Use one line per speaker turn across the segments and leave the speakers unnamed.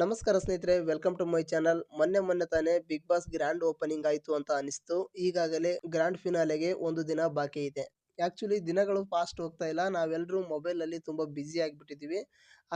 ನಮಸ್ಕಾರ ಸ್ನೇಹಿತರೆ, welcome to my channel. ಮೊನ್ನೆ ತಾನೇ ಬಿಗ್ ಬಾಸ್ ಗ್ರ್ಯಾಂಡ್ ಓಪನಿಂಗ್ ಆಯ್ತು ಅಂತ ಅನಿಸ್ತು. ಈಗಾಗಲೇ ಗ್ರ್ಯಾಂಡ್ ಫಿನಾಲೆಗೆ ಒಂದು ದಿನ ಬಾಕಿ ಇದೆ. ಆಕ್ಚುಲಿ ದಿನಗಳು ಫಾಸ್ಟ್ ಹೋಗ್ತಾ ಇಲ್ಲ. ನಾವೆಲ್ಲರೂ ಮೊಬೈಲ್ ಅಲ್ಲಿ ತುಂಬಾ ಬ್ಯುಸಿ ಆಗಿಬಿಟ್ಟಿದೀವಿ.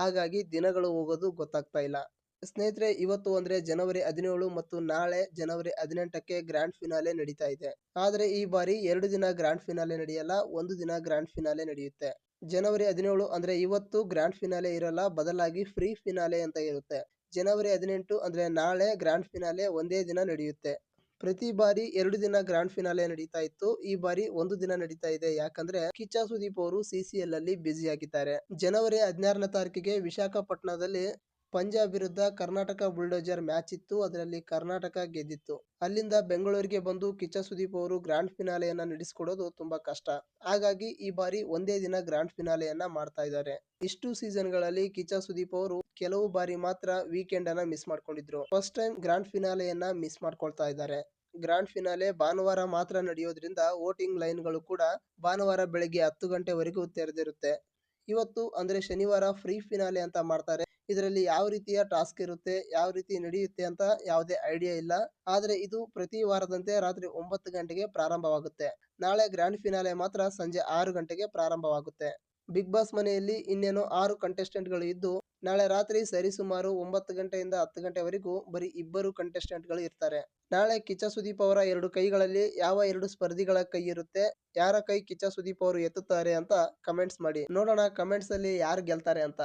ಹಾಗಾಗಿ ದಿನಗಳು ಹೋಗೋದು ಗೊತ್ತಾಗ್ತಾ ಇಲ್ಲ. ಸ್ನೇಹಿತರೆ, ಇವತ್ತು ಅಂದ್ರೆ ಜನವರಿ 17 ಮತ್ತು ನಾಳೆ ಜನವರಿ 18ಕ್ಕೆ ಗ್ರ್ಯಾಂಡ್ ಫಿನಾಲೆ ನಡೀತಾ ಇದೆ. ಆದ್ರೆ ಈ ಬಾರಿ 2 ದಿನ ಗ್ರ್ಯಾಂಡ್ ಫಿನಾಲೆ ನಡೆಯಲ್ಲ, ಒಂದು ದಿನ ಗ್ರ್ಯಾಂಡ್ ಫಿನಾಲೆ ನಡೆಯುತ್ತೆ. ಜನವರಿ 17 ಅಂದ್ರೆ ಇವತ್ತು ಗ್ರ್ಯಾಂಡ್ ಫಿನಾಲೆ ಇರಲ್ಲ, ಬದಲಾಗಿ ಫ್ರೀ ಫಿನಾಲೆ ಅಂತ ಇರುತ್ತೆ. ಜನವರಿ 18 ಅಂದ್ರೆ ನಾಳೆ ಗ್ರ್ಯಾಂಡ್ ಫಿನಾಲೆ ಒಂದೇ ದಿನ ನಡೆಯುತ್ತೆ. ಪ್ರತಿ ಬಾರಿ 2 ದಿನ ಗ್ರ್ಯಾಂಡ್ ಫಿನಾಲೆ ನಡೀತಾ ಇತ್ತು. ಈ ಬಾರಿ ಒಂದು ದಿನ ನಡೀತಾ ಇದೆ. ಯಾಕಂದ್ರೆ ಕಿಚ್ಚ ಸುದೀಪ್ ಅವರು CCL ಅಲ್ಲಿ ಬ್ಯುಸಿ ಆಗಿದ್ದಾರೆ. ಜನವರಿ 16ನೇ ತಾರೀಕಿಗೆ ವಿಶಾಖಪಟ್ಟಣದಲ್ಲಿ ಪಂಜಾಬ್ ವಿರುದ್ಧ ಕರ್ನಾಟಕ ಬುಲ್ಡೋಜರ್ ಮ್ಯಾಚ್ ಇತ್ತು. ಅದರಲ್ಲಿ ಕರ್ನಾಟಕ ಗೆದ್ದಿತ್ತು. ಅಲ್ಲಿಂದ ಬೆಂಗಳೂರಿಗೆ ಬಂದು ಕಿಚ್ಚ ಸುದೀಪ್ ಅವರು ಗ್ರ್ಯಾಂಡ್ ಫಿನಾಲೆಯನ್ನ ನಡೆಸಿಕೊಡೋದು ತುಂಬಾ ಕಷ್ಟ. ಹಾಗಾಗಿ ಈ ಬಾರಿ ಒಂದೇ ದಿನ ಗ್ರ್ಯಾಂಡ್ ಫಿನಾಲೆಯನ್ನ ಮಾಡ್ತಾ ಇದ್ದಾರೆ. ಇಷ್ಟು ಸೀಸನ್ಗಳಲ್ಲಿ ಕಿಚ್ಚ ಸುದೀಪ್ ಅವರು ಕೆಲವು ಬಾರಿ ಮಾತ್ರ ವೀಕೆಂಡ್ ಅನ್ನ ಮಿಸ್ ಮಾಡ್ಕೊಂಡಿದ್ರು. ಫಸ್ಟ್ ಟೈಮ್ ಗ್ರ್ಯಾಂಡ್ ಫಿನಾಲೆಯನ್ನ ಮಿಸ್ ಮಾಡ್ಕೊಳ್ತಾ ಇದ್ದಾರೆ. ಗ್ರ್ಯಾಂಡ್ ಫಿನಾಲೆ ಭಾನುವಾರ ಮಾತ್ರ ನಡೆಯೋದ್ರಿಂದ ವೋಟಿಂಗ್ ಲೈನ್ಗಳು ಕೂಡ ಭಾನುವಾರ ಬೆಳಗ್ಗೆ 10 ಗಂಟೆವರೆಗೂ ತೆರೆದಿರುತ್ತೆ. ಇವತ್ತು ಅಂದ್ರೆ ಶನಿವಾರ ಫ್ರೀ ಫಿನಾಲೆ ಅಂತ ಮಾಡ್ತಾರೆ. ಇದರಲ್ಲಿ ಯಾವ ರೀತಿಯ ಟಾಸ್ಕ್ ಇರುತ್ತೆ, ಯಾವ ರೀತಿ ನಡೆಯುತ್ತೆ ಅಂತ ಯಾವುದೇ ಐಡಿಯಾ ಇಲ್ಲ. ಆದ್ರೆ ಇದು ಪ್ರತಿ ವಾರದಂತೆ ರಾತ್ರಿ 9 ಗಂಟೆಗೆ ಪ್ರಾರಂಭವಾಗುತ್ತೆ. ನಾಳೆ ಗ್ರ್ಯಾಂಡ್ ಫಿನಾಲೆ ಮಾತ್ರ ಸಂಜೆ 6 ಗಂಟೆಗೆ ಪ್ರಾರಂಭವಾಗುತ್ತೆ. ಬಿಗ್ ಬಾಸ್ ಮನೆಯಲ್ಲಿ ಇನ್ನೇನು 6 ಕಂಟೆಸ್ಟೆಂಟ್ಗಳು ಇದ್ದು, ನಾಳೆ ರಾತ್ರಿ ಸರಿಸುಮಾರು 9 ಗಂಟೆಯಿಂದ 10 ಗಂಟೆವರೆಗೂ ಬರೀ ಇಬ್ಬರು ಕಂಟೆಸ್ಟೆಂಟ್ಗಳು ಇರ್ತಾರೆ. ನಾಳೆ ಕಿಚ್ಚ ಸುದೀಪ್ ಅವರ 2 ಕೈಗಳಲ್ಲಿ ಯಾವ 2 ಸ್ಪರ್ಧಿಗಳ ಕೈ ಇರುತ್ತೆ, ಯಾರ ಕೈ ಕಿಚ್ಚ ಸುದೀಪ್ ಅವರು ಎತ್ತುತ್ತಾರೆ ಅಂತ ಕಮೆಂಟ್ಸ್ ಮಾಡಿ. ನೋಡೋಣ ಕಮೆಂಟ್ಸ್ ಅಲ್ಲಿ ಯಾರು ಗೆಲ್ತಾರೆ ಅಂತ.